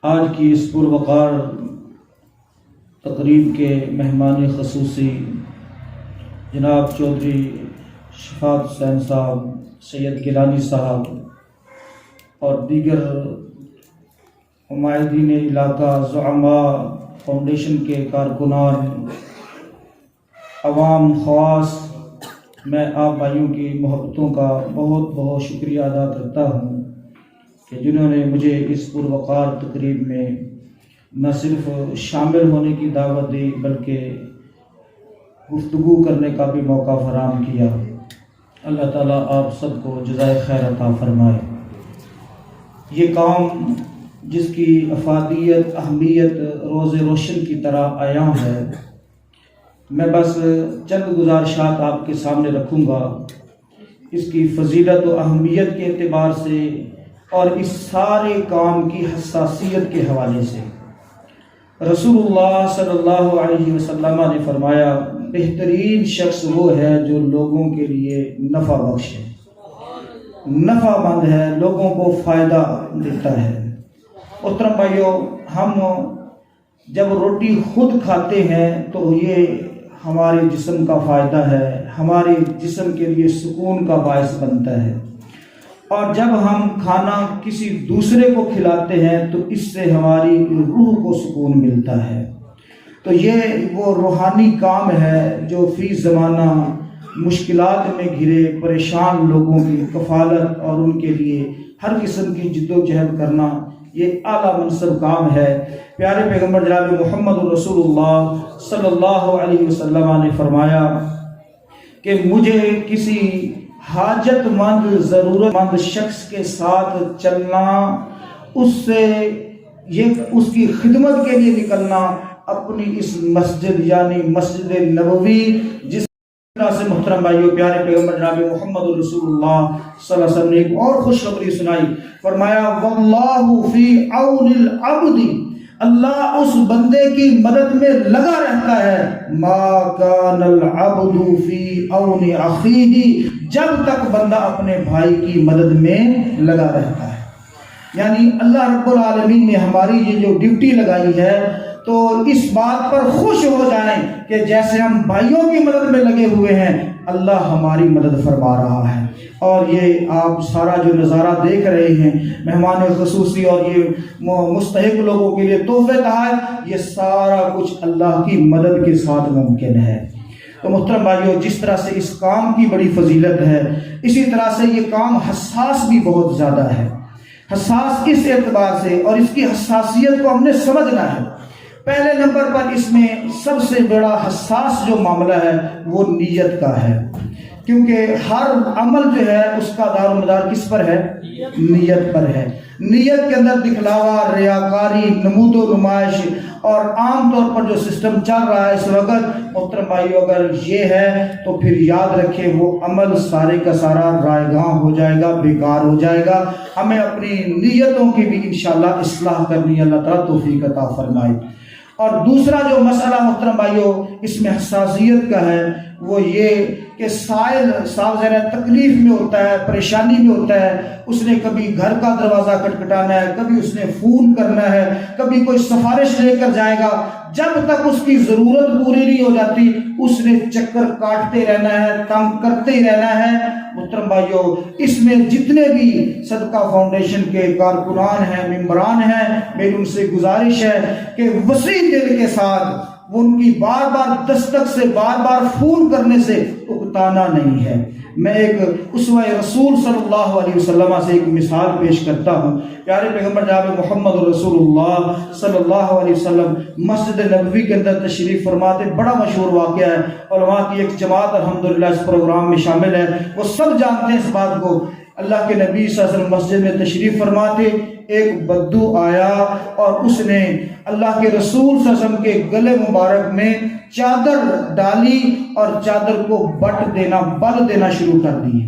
آج کی اس پروقار تقریب کے مہمان خصوصی جناب چودھری شفاعت حسین صاحب، سید گیلانی صاحب اور دیگر نمائندین علاقہ، زعماء، فاؤنڈیشن کے کارکنان، عوام، خواص، میں آپ بھائیوں کی محبتوں کا بہت بہت شکریہ ادا کرتا ہوں کہ جنہوں نے مجھے اس پروقار تقریب میں نہ صرف شامل ہونے کی دعوت دی بلکہ گفتگو کرنے کا بھی موقع فراہم کیا۔ اللہ تعالیٰ آپ سب کو جزائے خیر عطا فرمائے۔ یہ کام جس کی افادیت، اہمیت روز روشن کی طرح عیاں ہے، میں بس چند گزارشات آپ کے سامنے رکھوں گا اس کی فضیلت و اہمیت کے اعتبار سے اور اس سارے کام کی حساسیت کے حوالے سے۔ رسول اللہ صلی اللہ علیہ وسلم نے فرمایا، بہترین شخص وہ ہے جو لوگوں کے لیے نفع بخش ہے، نفع مند ہے، لوگوں کو فائدہ دیتا ہے۔ محترم بھائیو، ہم جب روٹی خود کھاتے ہیں تو یہ ہمارے جسم کا فائدہ ہے، ہمارے جسم کے لیے سکون کا باعث بنتا ہے، اور جب ہم کھانا کسی دوسرے کو کھلاتے ہیں تو اس سے ہماری روح کو سکون ملتا ہے۔ تو یہ وہ روحانی کام ہے جو فی زمانہ مشکلات میں گھرے پریشان لوگوں کی کفالت اور ان کے لیے ہر قسم کی جد و جہد کرنا، یہ اعلیٰ منصب کام ہے۔ پیارے پیغمبر جناب محمد رسول اللہ صلی اللہ علیہ وسلم نے فرمایا کہ مجھے کسی حاجت مند، ضرورت مند شخص کے ساتھ چلنا، اس کی خدمت کے لیے نکلنا، اپنی اس مسجد یعنی مسجد نبوی، جس طرح سے محترم بھائیو پیارے پیغمبر جناب محمد رسول اللہ صلی اللہ علیہ وسلم نے ایک اور خوشخبری سنائی، فرمایا واللہ فی عون العبد، اللہ اس بندے کی مدد میں لگا رہتا ہے، ما کان العبد فی عون اخیہ، جب تک بندہ اپنے بھائی کی مدد میں لگا رہتا ہے۔ یعنی اللہ رب العالمین نے ہماری یہ جو ڈیوٹی لگائی ہے تو اس بات پر خوش ہو جائیں کہ جیسے ہم بھائیوں کی مدد میں لگے ہوئے ہیں، اللہ ہماری مدد فرما رہا ہے۔ اور یہ آپ سارا جو نظارہ دیکھ رہے ہیں، مہمان خصوصی اور یہ مستحق لوگوں کے لیے تحفے تحائف، یہ سارا کچھ اللہ کی مدد کے ساتھ ممکن ہے۔ تو محترم بھائیو، جس طرح سے اس کام کی بڑی فضیلت ہے، اسی طرح سے یہ کام حساس بھی بہت زیادہ ہے۔ حساس اس اعتبار سے، اور اس کی حساسیت کو ہم نے سمجھنا ہے۔ پہلے نمبر پر اس میں سب سے بڑا حساس جو معاملہ ہے وہ نیت کا ہے، کیونکہ ہر عمل جو ہے اس کا دار و مدار کس پر ہے؟ نیت پر ہے۔ نیت کے اندر دکھلاوا، ریاکاری، نمود و نمائش اور عام طور پر جو سسٹم چل رہا ہے اس وقت، محترم بھائیو، اگر یہ ہے تو پھر یاد رکھیں وہ عمل سارے کا سارا رائے گاں ہو جائے گا، بیکار ہو جائے گا۔ ہمیں اپنی نیتوں کی بھی انشاءاللہ اصلاح کرنی، اللہ تعالیٰ توفیق عطا فرمائے۔ اور دوسرا جو مسئلہ محترم بھائیو اس میں حساسیت کا ہے وہ یہ کہ سائل تکلیف میں ہوتا ہے، پریشانی میں ہوتا ہے، اس نے کبھی گھر کا دروازہ کھٹکھٹانا ہے، کبھی اس نے فون کرنا ہے، کبھی کوئی سفارش لے کر جائے گا، جب تک اس کی ضرورت پوری نہیں ہو جاتی اس نے چکر کاٹتے رہنا ہے، تنگ کرتے ہی رہنا ہے۔ محترم بھائیو، اس میں جتنے بھی صدقہ فاؤنڈیشن کے کارکنان ہیں، ممبران ہیں، میری ان سے گزارش ہے کہ وسیع دل کے ساتھ وہ ان کی بار بار دستک سے، بار بار فون کرنے سے اکتانا نہیں ہے۔ میں ایک اسوہ رسول صلی اللہ علیہ وسلم سے ایک مثال پیش کرتا ہوں۔ پیارے پیغمبر جناب محمد رسول اللہ صلی اللہ علیہ وسلم مسجد نبوی کے اندر تشریف فرماتے، بڑا مشہور واقعہ ہے، علماء کی ایک جماعت الحمدللہ اس پروگرام میں شامل ہے، وہ سب جانتے ہیں اس بات کو۔ اللہ کے نبی صلی اللہ علیہ وسلم مسجد میں تشریف فرماتے، ایک بدو آیا اور اس نے اللہ کے رسول صلی اللہ علیہ وسلم کے گلے مبارک میں چادر ڈالی اور چادر کو بل دینا شروع کر دی،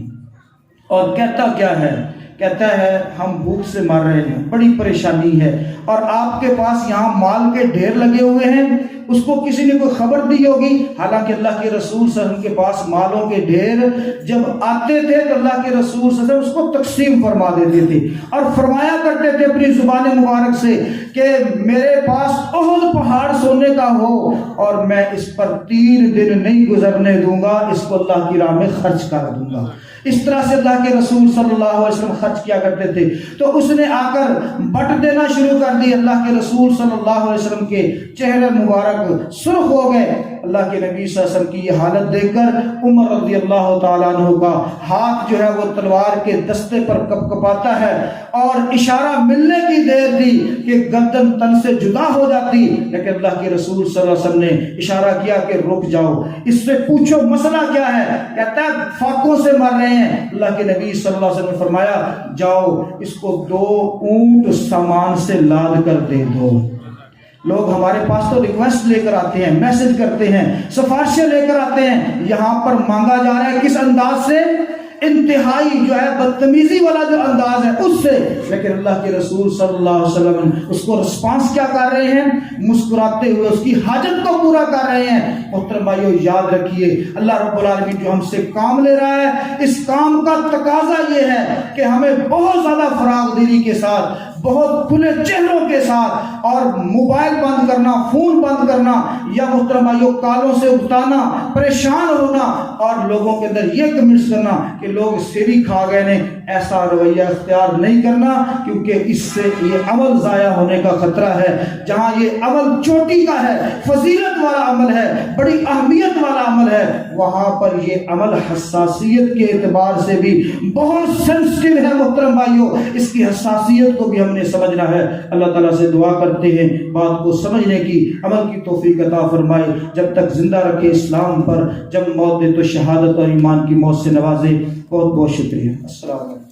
اور کہتا کیا ہے؟ کہتا ہے ہم بھوک سے مر رہے ہیں، بڑی پریشانی ہے، اور آپ کے پاس یہاں مال کے ڈھیر لگے ہوئے ہیں۔ اس کو کسی نے کوئی خبر دی ہوگی. حالانکہ اللہ کے رسول صلی اللہ علیہ وسلم کے پاس مالوں کے ڈھیر جب آتے تھے تو اللہ کے رسول صلی اللہ علیہ وسلم اس کو تقسیم فرما دیتے تھے اور فرمایا کرتے تھے اپنی زبان مبارک سے کہ میرے پاس احد پہاڑ سونے کا ہو اور میں اس پر 3 دن نہیں گزرنے دوں گا، اس کو اللہ کی راہ میں خرچ کر دوں گا. اس طرح سے اللہ کے رسول صلی اللہ علیہ وسلم خرچ کیا کرتے تھے. تو اس نے آ کر بٹ دینا شروع کر دی. اللہ کے رسول صلی اللہ علیہ وسلم کے چہرے مبارک سرخ ہو گئے. اللہ کے نبی صلی اللہ علیہ وسلم کی یہ حالت دیکھ کر عمر رضی اللہ تعالیٰ عنہ کا ہاتھ جو ہے وہ تلوار کے دستے پر کپ کپاتا ہے اور اشارہ ملنے کی دیر دی کہ گردن تن سے جدا ہو جاتی، لیکن اللہ کے رسول صلی اللہ علیہ وسلم نے اشارہ کیا کہ رک جاؤ، اس سے پوچھو مسئلہ کیا ہے. کہتا ہے فاقوں سے مر رہے ہیں. اللہ کے نبی صلی اللہ علیہ وسلم نے فرمایا جاؤ اس کو 2 اونٹ سامان سے لاد کر دے دو. لوگ ہمارے پاس تو ریکویسٹ لے کر آتے ہیں، میسج کرتے ہیں، سفارشیں لے کر آتے ہیں. یہاں پر مانگا جا رہا ہے کس انداز سے؟ انتہائی جو ہے بدتمیزی والا جو انداز ہے اس سے. لیکن اللہ کے رسول صلی اللہ علیہ وسلم اس کو رسپانس کیا کر رہے ہیں؟ مسکراتے ہوئے اس کی حاجت کو پورا کر رہے ہیں. محترم بھائیو یاد رکھیے اللہ رب العالمین جو ہم سے کام لے رہا ہے اس کام کا تقاضا یہ ہے کہ ہمیں بہت زیادہ فراغ دلی کے ساتھ، بہت کھلے چہروں کے ساتھ اور موبائل بند کرنا، فون بند کرنا یا محترم بھائیو کالوں سے اگتانا، پریشان ہونا اور لوگوں کے اندر یہ کمنٹس کرنا کہ لوگ سیری کھا گئے نے، ایسا رویہ اختیار نہیں کرنا، کیونکہ اس سے یہ عمل ضائع ہونے کا خطرہ ہے. جہاں یہ عمل چوٹی کا ہے، فضیلت والا عمل ہے، بڑی اہمیت والا عمل ہے، وہاں پر یہ عمل حساسیت کے اعتبار سے بھی بہت سینسٹیو ہے. محترم بھائیو اس کی حساسیت کو بھی ہم نے سمجھنا ہے. اللہ تعالیٰ سے دعا کرتے ہیں بات کو سمجھنے کی، عمل کی توفیق عطا فرمائے، جب تک زندہ رکھے اسلام پر، جب موت دے تو شہادت اور ایمان کی موت سے نوازے. بہت بہت شکریہ. السلام علیکم.